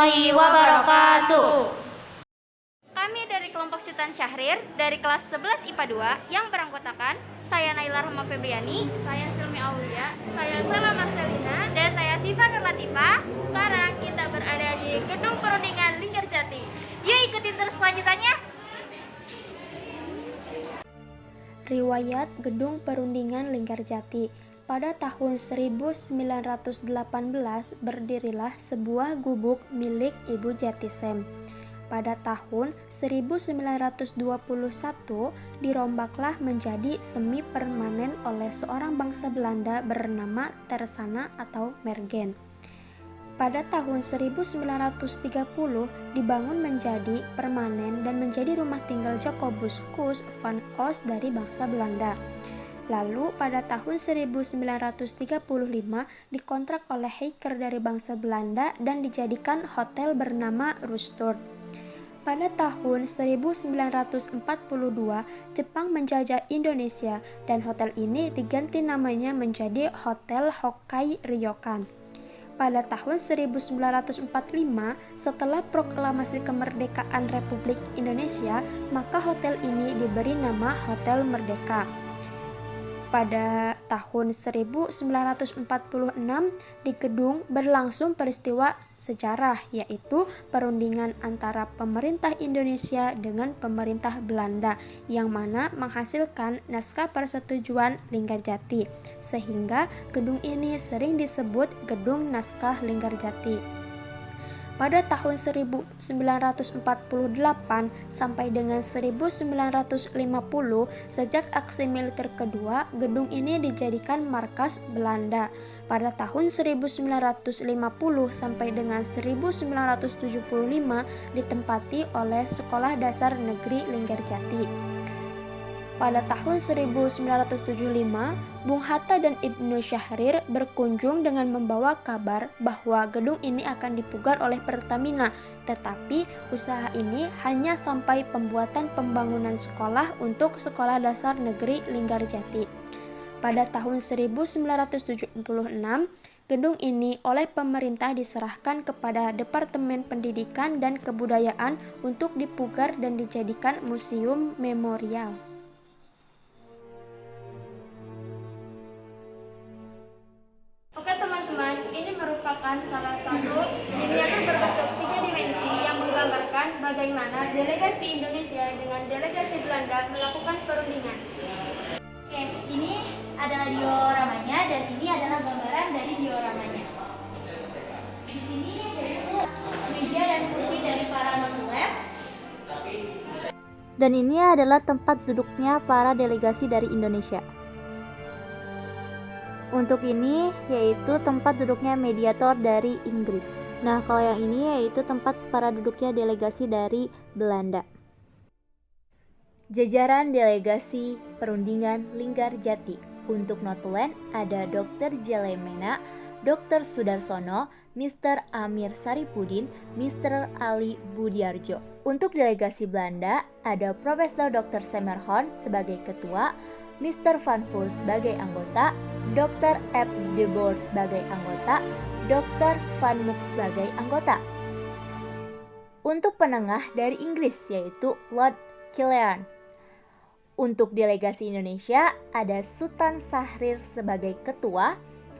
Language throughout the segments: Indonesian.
warahmatullahi wabarakatuh. Kami dari kelompok Sultan Syahrir dari kelas 11 IPA 2 yang beranggotakan saya Naila Rahma Febriani, saya Silmi Aulia, saya Sama Marcelina, dan saya Siva Nur Latifah. Sekarang kita berada di Gedung Perundingan Linggarjati. Yuk ikutin terus kelanjutannya. Riwayat Gedung Perundingan Linggarjati. Pada tahun 1918 berdirilah sebuah gubuk milik Ibu Jatisem. Pada tahun 1921 dirombaklah menjadi semi permanen oleh seorang bangsa Belanda bernama Tersana atau Mergen. Pada tahun 1930 dibangun menjadi permanen dan menjadi rumah tinggal Jacobus Koos van Os dari bangsa Belanda. Lalu pada tahun 1935 dikontrak oleh Heiker dari bangsa Belanda dan dijadikan hotel bernama Rustord. Pada tahun 1942 Jepang menjajah Indonesia dan hotel ini diganti namanya menjadi Hotel Hokkai Ryokan. Pada tahun 1945, setelah proklamasi kemerdekaan Republik Indonesia, maka hotel ini diberi nama Hotel Merdeka. Pada tahun 1946, di gedung berlangsung peristiwa sejarah, yaitu perundingan antara pemerintah Indonesia dengan pemerintah Belanda, yang mana menghasilkan naskah persetujuan Linggarjati, sehingga gedung ini sering disebut Gedung Naskah Linggarjati. Pada tahun 1948 sampai dengan 1950, sejak aksi militer kedua, gedung ini dijadikan markas Belanda. Pada tahun 1950 sampai dengan 1975 ditempati oleh Sekolah Dasar Negeri Linggarjati. Pada tahun 1975, Bung Hatta dan Ibnu Syahrir berkunjung dengan membawa kabar bahwa gedung ini akan dipugar oleh Pertamina, tetapi usaha ini hanya sampai pembuatan pembangunan sekolah untuk Sekolah Dasar Negeri Linggarjati. Pada tahun 1976, gedung ini oleh pemerintah diserahkan kepada Departemen Pendidikan dan Kebudayaan untuk dipugar dan dijadikan museum memorial. Oke teman-teman, ini merupakan salah satu miniatur berbentuk 3 dimensi yang menggambarkan bagaimana delegasi Indonesia dengan delegasi Belanda melakukan perundingan. Oke, ini adalah dioramanya dan ini adalah gambaran dari dioramanya. Di sini yaitu meja dan kursi dari para notulen. Dan ini adalah tempat duduknya para delegasi dari Indonesia. Untuk ini yaitu tempat duduknya mediator dari Inggris. Nah, kalau yang ini yaitu tempat para duduknya delegasi dari Belanda. Jajaran delegasi perundingan Linggarjati. Untuk notulen ada Dr. Jalemena, Dr. Sudarsono, Mr. Amir Saripudin, Mr. Ali Budiarjo. Untuk delegasi Belanda ada Profesor Dr. Semerhorn sebagai ketua, Mr. Van Vool sebagai anggota, Dr. F. de Boer sebagai anggota, Dr. Van Mook sebagai anggota. Untuk penengah dari Inggris yaitu Lord Killearn. Untuk delegasi Indonesia ada Sultan Syahrir sebagai ketua,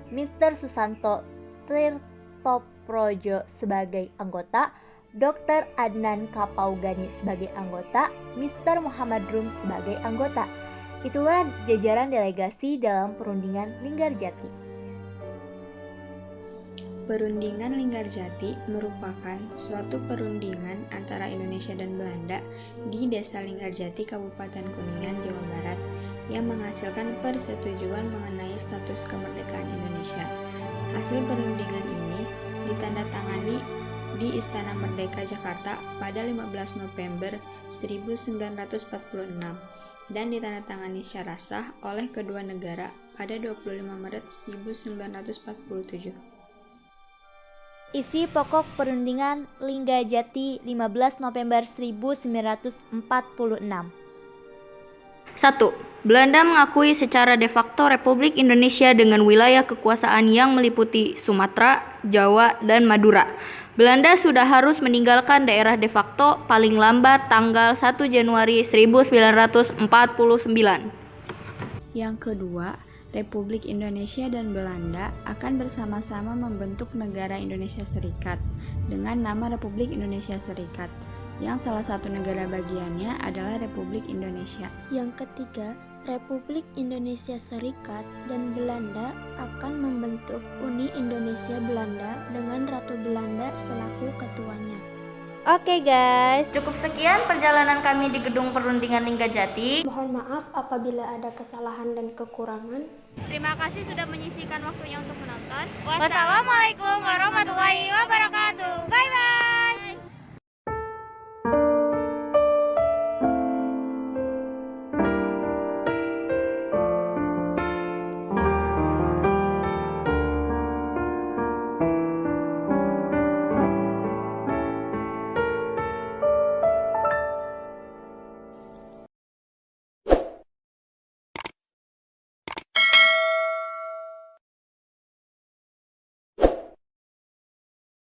Mr. Susanto Tirtoprojo sebagai anggota, Dr. Adnan Kapaugani sebagai anggota, Mr. Muhammad Rum sebagai anggota. Itulah jajaran delegasi dalam perundingan Linggarjati. Perundingan Linggarjati merupakan suatu perundingan antara Indonesia dan Belanda di Desa Linggarjati, Kabupaten Kuningan, Jawa Barat, yang menghasilkan persetujuan mengenai status kemerdekaan Indonesia. Hasil perundingan ini ditandatangani di Istana Merdeka Jakarta pada 15 November 1946 dan ditandatangani secara sah oleh kedua negara pada 25 Maret 1947. Isi pokok perundingan Linggarjati 15 November 1946. 1. Belanda mengakui secara de facto Republik Indonesia dengan wilayah kekuasaan yang meliputi Sumatera, Jawa, dan Madura. Belanda sudah harus meninggalkan daerah de facto paling lambat tanggal 1 Januari 1949. Yang kedua, Republik Indonesia dan Belanda akan bersama-sama membentuk negara Indonesia Serikat dengan nama Republik Indonesia Serikat, yang salah satu negara bagiannya adalah Republik Indonesia. Yang ketiga, Republik Indonesia Serikat dan Belanda akan membentuk Uni Indonesia Belanda dengan Ratu Belanda selaku ketuanya. Oke guys, Cukup sekian perjalanan kami di Gedung Perundingan Linggarjati. Mohon maaf apabila ada kesalahan dan kekurangan. Terima kasih sudah menyisihkan waktunya untuk menonton. Wassalamualaikum warahmatullahi wabarakatuh. Bye bye.